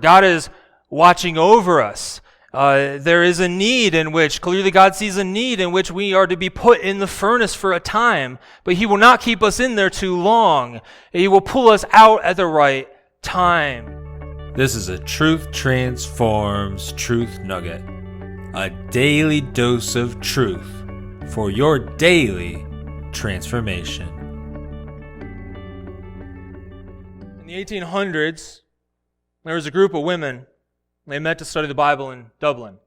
God is watching over us. There is a need in which, clearly God sees a need in which we are to be put in the furnace for a time, but He will not keep us in there too long. He will pull us out at the right time. This is a Truth Transforms Truth Nugget, a daily dose of truth for your daily transformation. In the 1800s, there was a group of women. They met to study the Bible in Dublin.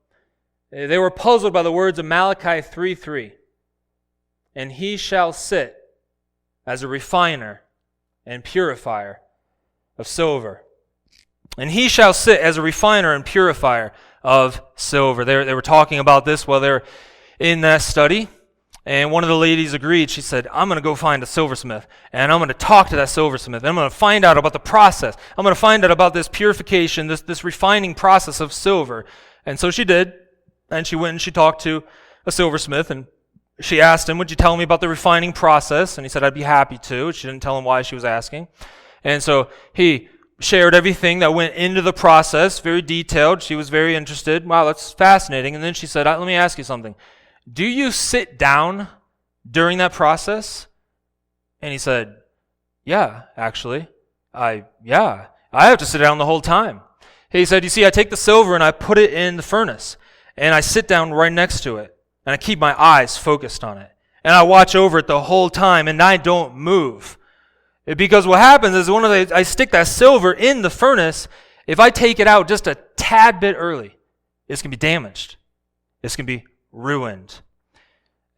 They were puzzled by the words of Malachi 3:3. And he shall sit as a refiner and purifier of silver. And he shall sit as a refiner and purifier of silver. They were talking about this while they were in that study. And one of the ladies agreed. She said, I'm going to go find a silversmith, and I'm going to talk to that silversmith, and I'm going to find out about the process. I'm going to find out about this purification, this refining process of silver. And so she did, and she went and she talked to a silversmith, and she asked him, would you tell me about the refining process? And he said, I'd be happy to. She didn't tell him why she was asking. And so he shared everything that went into the process, very detailed. She was very interested. Wow, that's fascinating. And then she said, let me ask you something. Do you sit down during that process? And he said, yeah, actually. I have to sit down the whole time. He said, you see, I take the silver and I put it in the furnace, and I sit down right next to it, and I keep my eyes focused on it, and I watch over it the whole time, and I don't move. Because what happens is I stick that silver in the furnace. If I take it out just a tad bit early, it's going to be damaged. It's going to be ruined.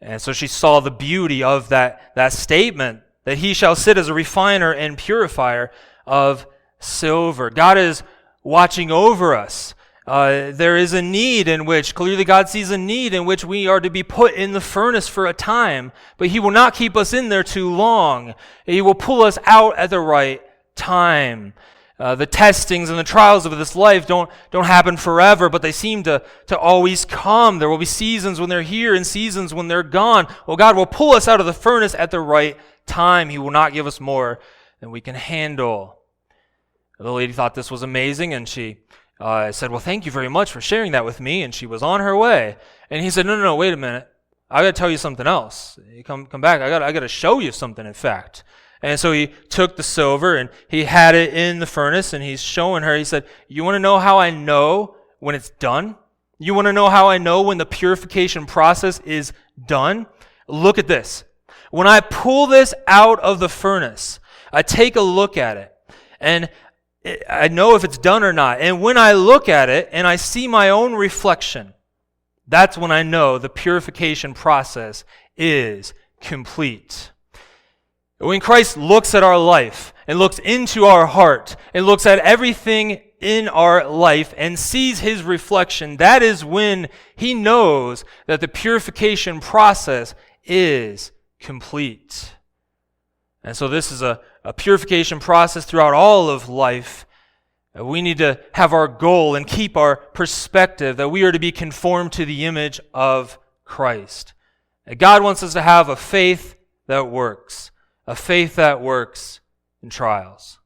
And so she saw the beauty of that statement, that he shall sit as a refiner and purifier of silver. God is watching over us. There is a need in which, clearly God sees a need in which we are to be put in the furnace for a time, but He will not keep us in there too long. He will pull us out at the right time. The testings and the trials of this life don't happen forever, but they seem to always come. There will be seasons when they're here and seasons when they're gone. Well, God will pull us out of the furnace at the right time. He will not give us more than we can handle. The lady thought this was amazing, and she said, well, thank you very much for sharing that with me, and she was on her way. And he said, no, wait a minute. I got to tell you something else. You come back. I got to show you something, in fact. And so he took the silver and he had it in the furnace, and he's showing her. He said, you want to know how I know when it's done? You want to know how I know when the purification process is done? Look at this. When I pull this out of the furnace, I take a look at it, and I know if it's done or not. And when I look at it and I see my own reflection, that's when I know the purification process is complete. When Christ looks at our life and looks into our heart and looks at everything in our life and sees His reflection, that is when He knows that the purification process is complete. And so this is a purification process throughout all of life. We need to have our goal and keep our perspective that we are to be conformed to the image of Christ. God wants us to have a faith that works in trials.